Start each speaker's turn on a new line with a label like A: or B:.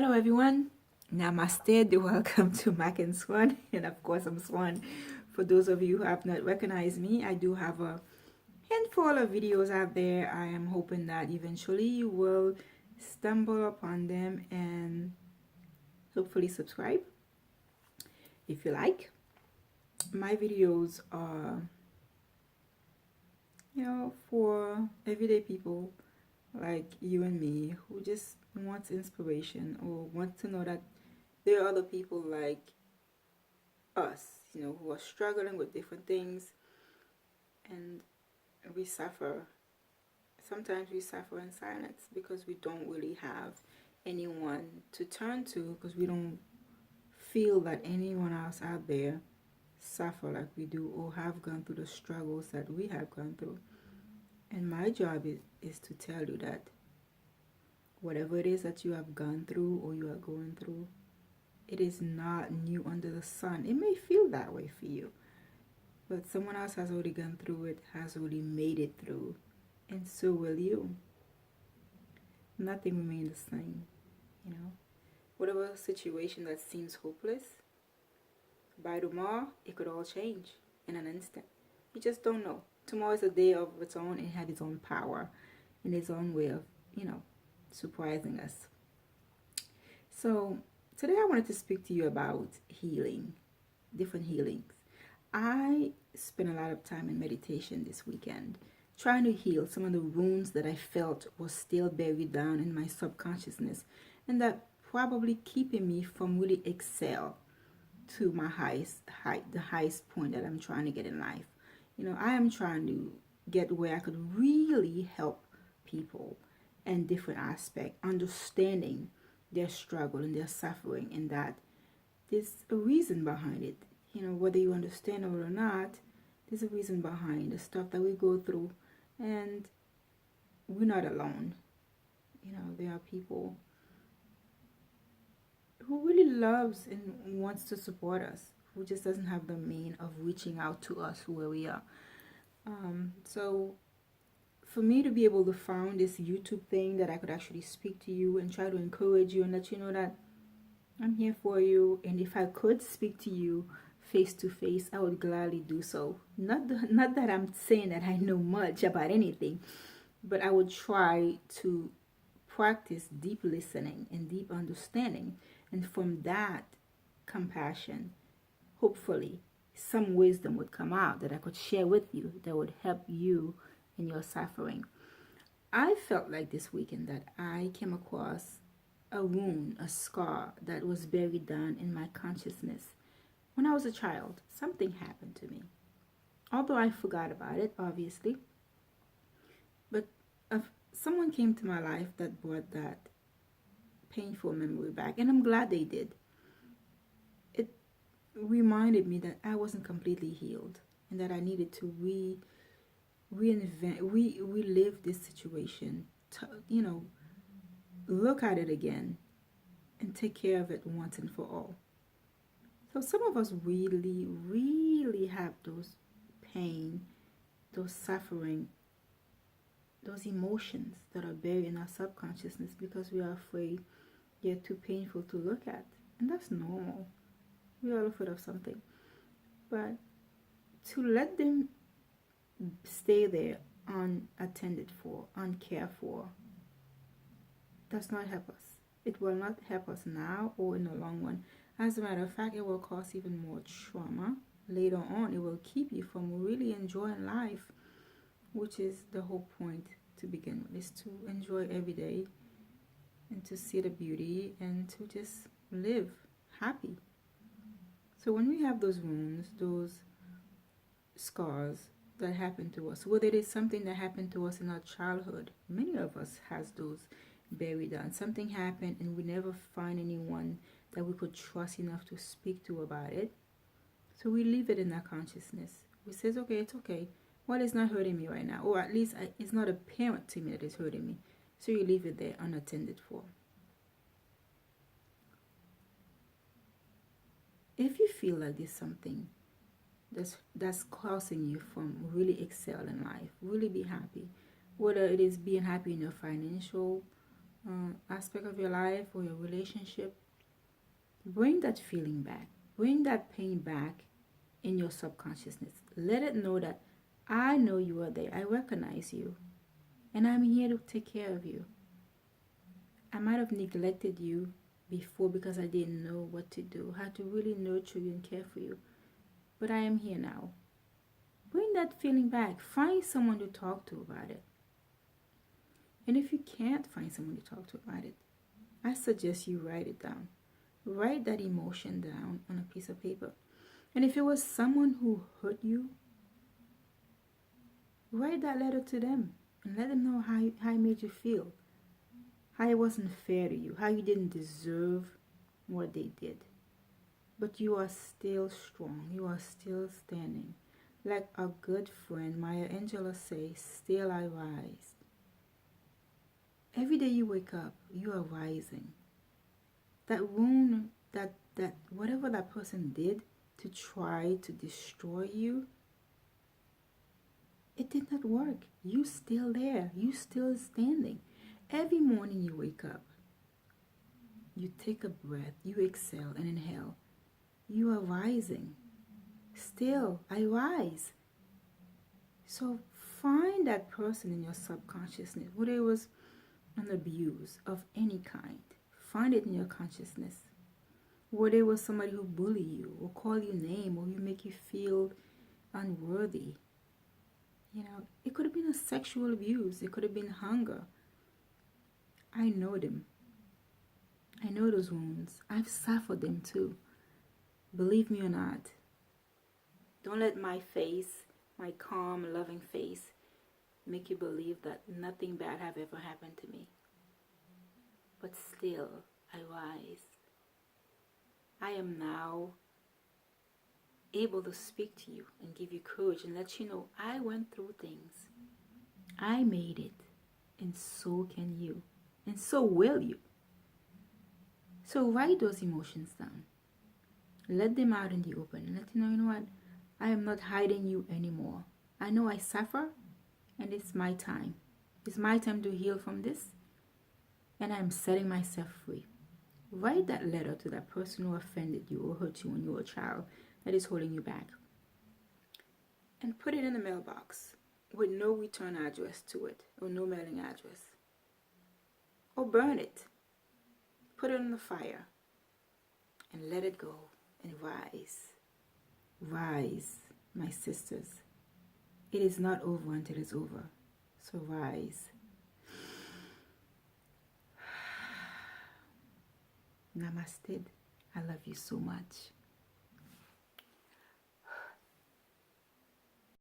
A: Hello everyone, Namaste, welcome to Mac and Swan, and of course I'm Swan. For those of you who have not recognized me, I do have a handful of videos out there. I am hoping that eventually you will stumble upon them and hopefully subscribe if you like. My videos are, for everyday people like you and me who just wants inspiration or want to know that there are other people like us, who are struggling with different things, and we suffer. Sometimes we suffer in silence because we don't really have anyone to turn to, because we don't feel that anyone else out there suffer like we do or have gone through the struggles that we have gone through. And my job is to tell you that whatever it is that you have gone through or you are going through, it is not new under the sun. It may feel that way for you, but someone else has already gone through it, has already made it through, and so will you. Nothing remains the same, Whatever situation that seems hopeless, by tomorrow, it could all change in an instant. You just don't know. Tomorrow is a day of its own. It had its own power and its own way of, surprising us. So today I wanted to speak to you about healing, different healings. I spent a lot of time in meditation this weekend, trying to heal some of the wounds that I felt was still buried down in my subconsciousness, and that probably keeping me from really excel to my the highest point that I'm trying to get in life. I am trying to get where I could really help people in different aspects, understanding their struggle and their suffering, and that there's a reason behind it. Whether you understand it or not, there's a reason behind the stuff that we go through, and we're not alone. There are people who really loves and wants to support us, who just doesn't have the means of reaching out to us where we are. So for me to be able to find this YouTube thing that I could actually speak to you and try to encourage you and let you know that I'm here for you, and if I could speak to you face to face, I would gladly do so. Not that I'm saying that I know much about anything, but I would try to practice deep listening and deep understanding, and from that compassion, hopefully some wisdom would come out that I could share with you that would help you in your suffering. I felt like this weekend that I came across a wound, a scar that was buried down in my consciousness. When I was a child, something happened to me. Although I forgot about it, obviously, but someone came to my life that brought that painful memory back, and I'm glad they did. It reminded me that I wasn't completely healed and that I needed to relive this situation, look at it again and take care of it once and for all. So some of us really, really have those pain, those suffering, those emotions that are buried in our subconsciousness because we are afraid they're too painful to look at. And that's normal. We are afraid of something. But to let them stay there unattended for, uncared for, does not help us. It will not help us now or in the long run. As a matter of fact, it will cause even more trauma later on. It will keep you from really enjoying life, which is the whole point to begin with, is to enjoy every day and to see the beauty and to just live happy. So when we have those wounds, those scars that happen to us, whether it is something that happened to us in our childhood, many of us has those buried down. Something happened and we never find anyone that we could trust enough to speak to about it. So we leave it in our consciousness. We says, okay, it's okay. Well, it's not hurting me right now, or at least it's not apparent to me that it's hurting me. So you leave it there unattended for. If you feel like there's something that's causing you from really excel in life, really be happy, whether it is being happy in your financial aspect of your life or your relationship, bring that feeling back. Bring that pain back in your subconsciousness. Let it know that I know you are there. I recognize you. And I'm here to take care of you. I might have neglected you before because I didn't know what to do, how to really nurture you and care for you. But I am here now. Bring that feeling back. Find someone to talk to about it. And if you can't find someone to talk to about it, I suggest you write it down. Write that emotion down on a piece of paper. And if it was someone who hurt you, write that letter to them and let them know how it made you feel, how it wasn't fair to you, how you didn't deserve what they did. But you are still strong. You are still standing. Like a good friend, Maya Angelou says, still I rise. Every day you wake up, you are rising. That wound, that whatever that person did to try to destroy you, it did not work. You still there. You still standing. Every morning you wake up, you take a breath, you exhale and inhale. You are rising. Still, I rise. So find that person in your subconsciousness, whether it was an abuse of any kind. Find it in your consciousness. Whether it was somebody who bully you or call you name or you make you feel unworthy. You know, it could have been a sexual abuse. It could have been hunger. I know them. I know those wounds. I've suffered them too. Believe me or not. Don't let my face, my calm, loving face, make you believe that nothing bad have ever happened to me. But still, I rise. I am now able to speak to you and give you courage and let you know I went through things. I made it, and so can you, and so will you. So write those emotions down. Let them out in the open and let you know what? I am not hiding you anymore. I know I suffer, and it's my time. It's my time to heal from this, and I'm setting myself free. Write that letter to that person who offended you or hurt you when you were a child that is holding you back. And put it in the mailbox with no return address to it or no mailing address. Or burn it. Put it in the fire and let it go and rise. Rise, my sisters. It is not over until it's over. So rise. Namaste. I love you so much.